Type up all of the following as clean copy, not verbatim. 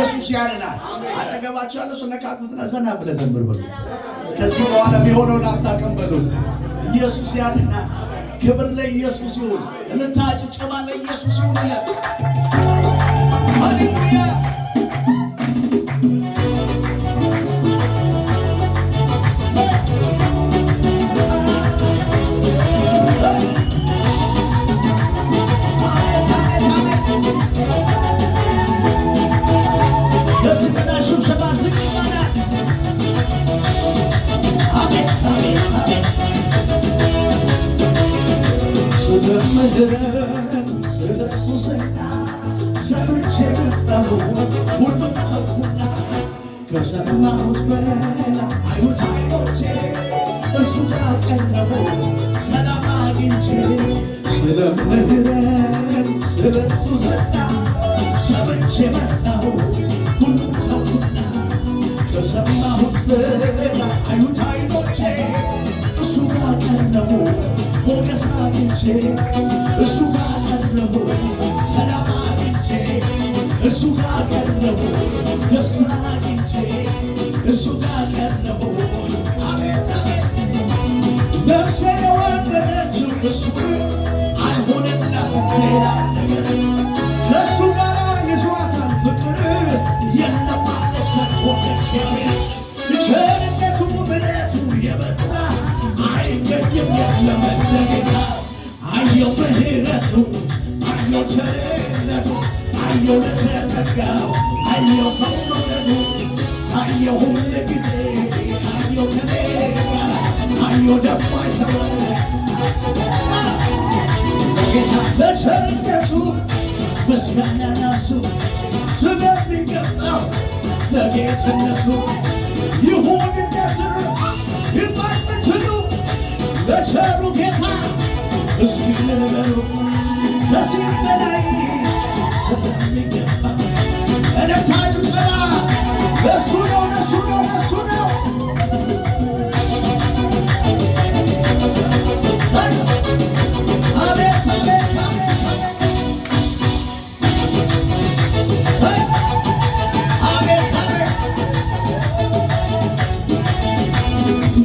ኢየሱስ ያድናል። አጠገባቸው ያለው ስነካኩትና ዘና ብለህ ዘምር በሉት። ከዚህ በኋላ የሚሆነውን አታውቅም በሉት። ኢየሱስ ያድናል። ክብር ለኢየሱስ ይሁን። እልልታ ጭብጨባ ለኢየሱስ ይሁንለት። ሃሌሉያ ስለምሕረቱ ስለሱ ጸጋ ሰምቼ መጣሁ ሁሉም ተውኩና ከሰማሁት በሌላ አዩት ዓይኖቼ እርሱ ጋር ቀረቡ ሰላም አግኝቼ ስለምሕረቱ ስለሱ ጸጋ ሰምቼ መጣሁ ሁሉም ተውኩና ከሰማሁት በሌላ አዩት ዓይኖቼ እሱ ጋር ቀረቡ ሞገስ አግኝቼ እሱ ጋር ቀረሁ ሰላም አግኝቼ እሱ ጋር ቀረሁ ደስታ አግኝቼ እሱ ጋር ቀረሁ። አቤት አቤት ነፍሴ የወደደችው እሱ አልሆነላትም ሌላ ነገር ከእሱ ጋር ይዟታል ፍቅር የለም አለች ከቶ እግዚአብሔር ቸርነቱ ምሕረቱ የበዛ አይገኝም የለም እንደ ጌታ አየው ምሕረቱ አየው ቸርነቱ አየው ለተጠጋው አየው ሰው መውደዱ አየው ሁል ጊዜ አየው ከኔ ጋር አየው ደግሞ አይተወው ጌታ ለቸርነቱ ምስጋና ናሱ ስለሚገባው ለጌትነቱ ይሁንነት ይባልምትሉ ለቸሩ ጌታ እስኪ ልበሉ ከዚህ በላይ ስለሚገባ እለታጁ ጭራ ለሱ ነው ለሱ ነው ለሱ ነው። አቤት አቤት አቤት አቤት አቤት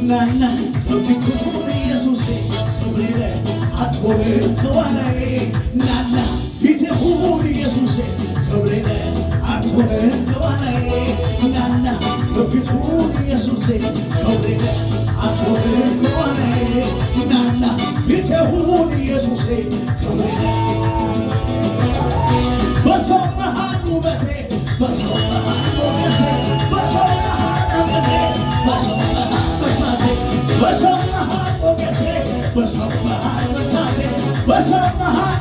ናና በፊቱ ኢየሱሴ ክብሬ አትሆን ከኋላዬ ናና ፊቴ ሁን ኢየሱሴ ክብሬ አትሆን ከኋላዬ ናና በፊቱ ኢየሱሴ ክብሬ አትሆን ከኋላዬ ናና ፊቴ ሁን ኢየሱሴ ክብሬ በሰው መሃል ውበቴ በሰው መሃል ሞገሴ በሰው መሃል እምነቴ በሰው መሃል ብርታቴ በሰው መሃል ሞገሴ በሰው መሃል ብርታቴ በሰው መሃል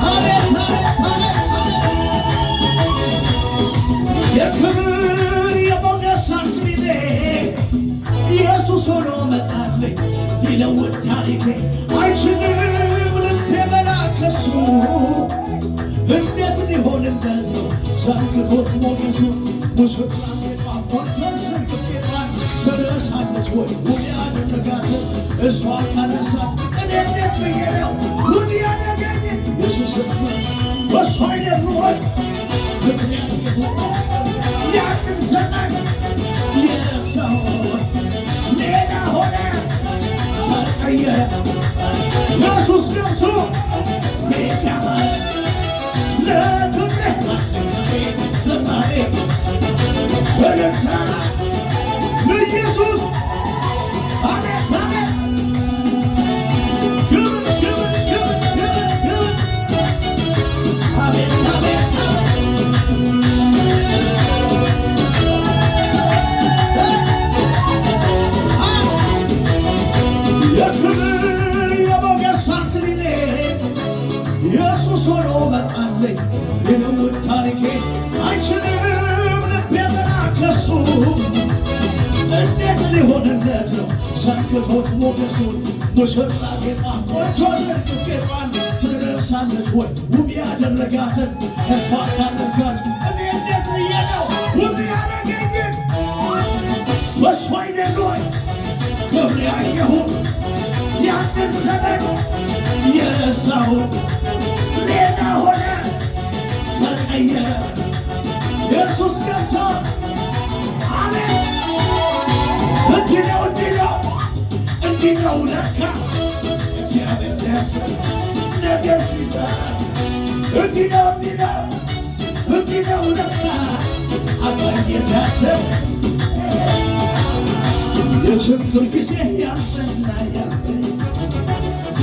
አቤት አቤት አቤት የክብር የሞገስ አክሊሌ ኢየሱስ ሆኖ መጣልኝ ሊለውጥ ታሪኬ አይችልም ልቤ መላከሱ እንዴት ሊሆንለት ነው ዘንግቶት ሞገሱ ሙሽራ ቆንጆን ስርግጌጣን ትረሳለች ወይ ውድ ያደረጋት እሷ ካነሳት እኔ እንዴት ብዬ ነው ውድ ያደረገኝ ኢየሱስ በእሷ አይደል ወይ ምክንያት ይሁን ያንን ዘመን የረሳው ሌላ ሆነ ተቀየረ ኢየሱስ ገብቶ ቤት ያማረ ለክብሬ ዘማሬ ወለታ ኢየሱስ አቤት አቤት ክብር ክብር ክብር ክብር ክብር አቤት አቤት የክብር የሞገስ አክሊሌ ኢየሱስ ሆኖ መጣልኝ ሊለውጥ ታሪኬ አይችልም ልቤ መላከሱ እንዴት ሊሆንለት ነው ዘንግቶት ሞገሱን ሙሽራ ጌጣ ቆንጆ ጌጣን ትረሳለች ወይ ውብ ያደረጋትን እሷ ካነሳች እኔ እንዴት ብዬ ነው ውብ ያደረገኝን በእሷ አይደል ወይ ክብሬ ያየሁት ያን ዘመን የረሳው ሌላ ሆነ ተቀየረ። ኢየሱስ ገብቶ አሜን። እንዲህ ነው እንዲህ ነው እንዲህ ነው ለካ እግዚአብሔር ሲያስብ ነገር ሲሰራ እንዲህ ነው እንዲህ ነው እንዲህ ነው ለካ አባዬ ሲያስብ የችግር ጊዜ ያልፍና ያልፍ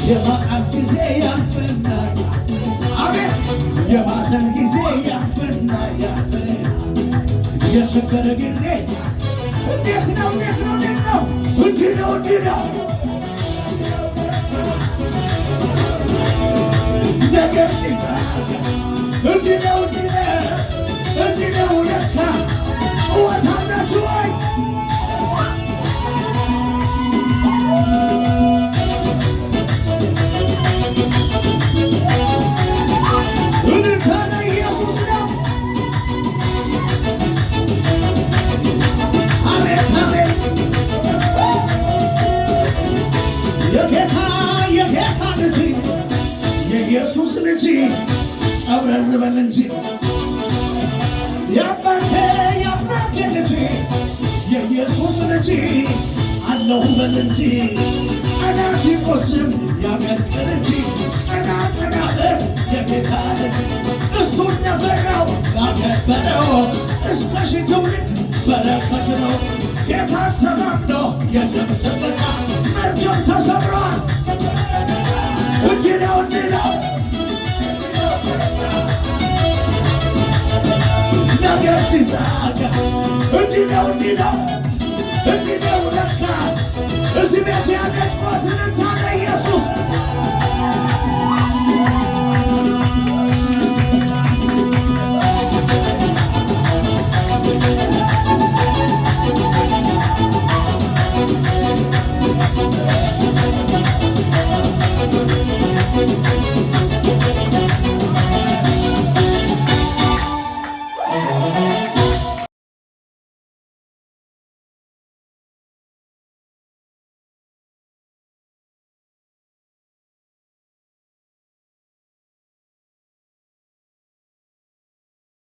የማጣት ጊዜ ያልፍና አቤት የማዘን ጊዜ ያልፍና ያልፍ የችግር ጊዜ እንዴት ነው እንዴት ነው እንዴት ነው እንዲህ ነው እንዲህ ነው ነገር ሲሳካ እንዲህ ነው እንዲህ ነው እንዲህ ነው ለካ ጩኸት አላችሁ ወይ የኢየሱስ ልጅ አብረን በል እንጂ የአባቴ የአምላኬ ልጅ የኢየሱስ ልጅ አለሁ በል እንጂ ጠላት ይቆስም ያቀርቅር እንጂ ቀና ቀና በል የጌታ ልጅ እሱን ነፈራው ያከበረው እስከ ሺህ ትውልድ በረከት ነው። ጌታ ተማምኖ የለም ስበታ መርገም ተሰብሯል። እንዲህ ነው እንዲህ ነው ነገር ሲሳካ እንዲህ ነው እንዲህ ነው እንዲህ ነው ለካ እዚህ ቤት ያለች ሞትን ታለ ኢየሱስ